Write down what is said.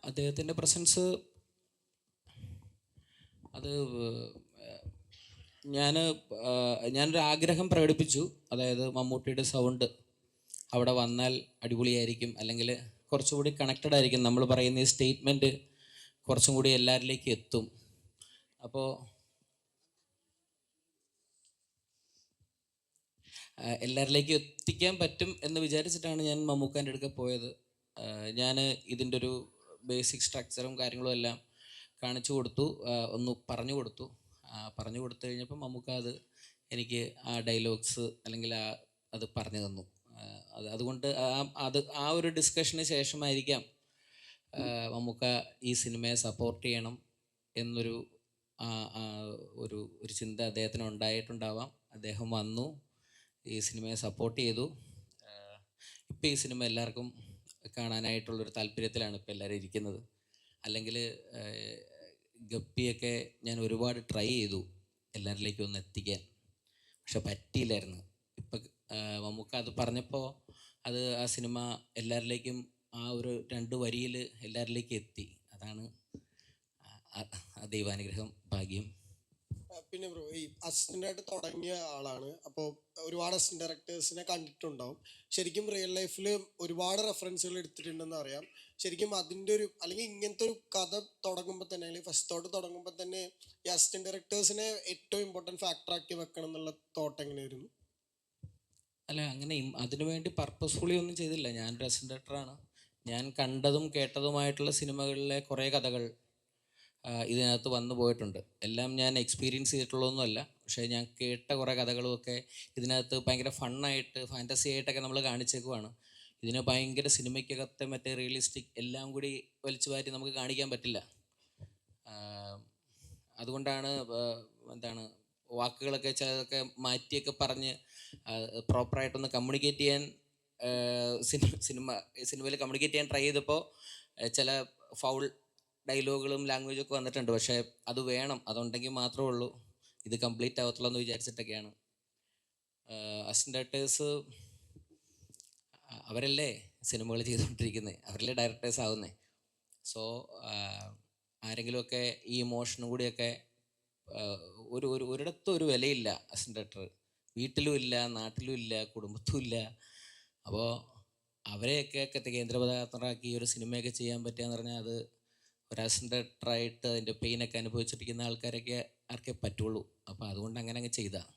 അദ്ദേഹത്തിൻ്റെ പ്രസൻസ് അത് ഞാനൊരു ആഗ്രഹം പ്രകടിപ്പിച്ചു. അതായത് മമ്മൂട്ടിയുടെ സൗണ്ട് അവിടെ വന്നാൽ അടിപൊളിയായിരിക്കും, അല്ലെങ്കിൽ കുറച്ചുകൂടി കണക്റ്റഡ് ആയിരിക്കും, നമ്മൾ പറയുന്ന ഈ സ്റ്റേറ്റ്മെൻറ്റ് കുറച്ചും കൂടി എല്ലാവരിലേക്ക് എത്തും. അപ്പോൾ എല്ലാവരിലേക്കും എത്തിക്കാൻ പറ്റും എന്ന് വിചാരിച്ചിട്ടാണ് ഞാൻ മമ്മൂക്കാൻ്റെ അടുക്ക പോയത്. ഞാൻ ഇതിൻ്റെ ഒരു ബേസിക് സ്ട്രക്ചറും കാര്യങ്ങളും എല്ലാം കാണിച്ചു കൊടുത്തു, ഒന്ന് പറഞ്ഞു കൊടുത്തു. പറഞ്ഞു കൊടുത്തു കഴിഞ്ഞപ്പോൾ മമ്മൂക്ക അത് എനിക്ക് ആ ഡയലോഗ്സ് അല്ലെങ്കിൽ അത് പറഞ്ഞു തന്നു. അതുകൊണ്ട് ആ ഒരു ഡിസ്കഷന് ശേഷമായിരിക്കാം മമ്മൂക്ക ഈ സിനിമയെ സപ്പോർട്ട് ചെയ്യണം എന്നൊരു ഒരു ചിന്ത അദ്ദേഹത്തിന് ഉണ്ടായിട്ടുണ്ടാവാം. അദ്ദേഹം വന്നു, ഈ സിനിമയെ സപ്പോർട്ട് ചെയ്തു. ഇപ്പോൾ ഈ സിനിമ എല്ലാവർക്കും കാണാനായിട്ടുള്ളൊരു താല്പര്യത്തിലാണ് ഇപ്പോൾ എല്ലാവരും ഇരിക്കുന്നത്. അല്ലെങ്കിൽ ഗപ്പിയൊക്കെ ഞാൻ ഒരുപാട് ട്രൈ ചെയ്തു എല്ലാവരിലേക്കും ഒന്ന് എത്തിക്കാൻ, പക്ഷെ പറ്റിയില്ലായിരുന്നു. ഇപ്പം മമ്മൂക്ക അത് പറഞ്ഞപ്പോൾ ആ സിനിമ എല്ലാവരിലേക്കും ആ ഒരു 2 വരിയിൽ എല്ലാവരിലേക്കും എത്തി. അതാണ് ദൈവാനുഗ്രഹം, ഭാഗ്യം. പിന്നെ ബ്രോ, ഈ അസിസ്റ്റൻ്റായിട്ട് തുടങ്ങിയ ആളാണ്, അപ്പോൾ ഒരുപാട് അസിസ്റ്റൻ്റ് ഡയറക്ടേഴ്സിനെ കണ്ടിട്ടുണ്ടാവും. ശരിക്കും റിയൽ ലൈഫിൽ ഒരുപാട് റെഫറൻസുകൾ എടുത്തിട്ടുണ്ടെന്ന് അറിയാം. ശരിക്കും അതിൻ്റെ ഒരു, അല്ലെങ്കിൽ ഇങ്ങനത്തെ ഒരു കഥ തുടങ്ങുമ്പോൾ തന്നെ, അല്ലെങ്കിൽ ഫസ്റ്റ് തോട്ട് തുടങ്ങുമ്പോൾ തന്നെ ഈ അസിസ്റ്റൻ്റ് ഡയറക്ടേഴ്സിനെ ഏറ്റവും ഇമ്പോർട്ടൻറ്റ് ഫാക്ടറാക്കി വെക്കണം എന്നുള്ള തോട്ട് എങ്ങനെയായിരുന്നു? അല്ല, അങ്ങനെ അതിനുവേണ്ടി പർപ്പസ്ഫുള്ളി ഒന്നും ചെയ്തില്ല. ഞാനൊരു അസിസ്റ്റൻ്റ് ഡയറക്ടറാണ്. ഞാൻ കണ്ടതും കേട്ടതുമായിട്ടുള്ള സിനിമകളിലെ കുറേ കഥകൾ ഇതിനകത്ത് വന്നു പോയിട്ടുണ്ട്. എല്ലാം ഞാൻ എക്സ്പീരിയൻസ് ചെയ്തിട്ടുള്ളതൊന്നുമല്ല, പക്ഷേ ഞാൻ കേട്ട കുറേ കഥകളുമൊക്കെ ഇതിനകത്ത് ഭയങ്കര ഫണ്ണായിട്ട് ഫാൻറ്റസി ആയിട്ടൊക്കെ നമ്മൾ കാണിച്ചേക്കുവാണ്. ഇതിന് ഭയങ്കര സിനിമയ്ക്കകത്തെ മറ്റേ റിയലിസ്റ്റിക് എല്ലാം കൂടി വലിച്ചു വാരി നമുക്ക് കാണിക്കാൻ പറ്റില്ല. അതുകൊണ്ടാണ് വാക്കുകളൊക്കെ ചിലതൊക്കെ മാറ്റിയൊക്കെ പറഞ്ഞ് പ്രോപ്പറായിട്ടൊന്ന് കമ്മ്യൂണിക്കേറ്റ് ചെയ്യാൻ സിനിമയിൽ കമ്മ്യൂണിക്കേറ്റ് ചെയ്യാൻ ട്രൈ ചെയ്തപ്പോൾ ചില ഫൗൾ ഡയലോഗുകളും ലാംഗ്വേജൊക്കെ വന്നിട്ടുണ്ട്. പക്ഷേ അത് വേണം, അതുണ്ടെങ്കിൽ മാത്രമേ ഉള്ളൂ ഇത് കംപ്ലീറ്റ് ആവത്തുള്ളൂ എന്ന് വിചാരിച്ചിട്ടൊക്കെയാണ്. അസിസ്റ്റൻ്റ് ഡയറക്ടേഴ്സ് അവരല്ലേ സിനിമകൾ ചെയ്തുകൊണ്ടിരിക്കുന്നത്, അവരല്ലേ ഡയറക്ടേഴ്സ് ആവുന്നത്. സോ ആരെങ്കിലുമൊക്കെ ഈ ഇമോഷനും കൂടിയൊക്കെ ഒരിടത്തും ഒരു വിലയില്ല. അസിസ്റ്റൻ്റ് ഡയറക്ടർ വീട്ടിലും ഇല്ല, നാട്ടിലും ഇല്ല, കുടുംബത്തും ഇല്ല. അപ്പോൾ അവരെയൊക്കെ കേന്ദ്രകഥാപാത്രമാക്കി ഒരു സിനിമയൊക്കെ ചെയ്യാൻ പറ്റുക എന്ന് പറഞ്ഞാൽ അത് ഒരു അസിസ്റ്റൻ്റ് ഡയറക്ടറായിട്ട് അതിൻ്റെ പെയിനൊക്കെ അനുഭവിച്ചിരിക്കുന്ന ആർക്കേ പറ്റുള്ളൂ. അപ്പോൾ അതുകൊണ്ട് അങ്ങനെ അങ്ങ് ചെയ്താൽ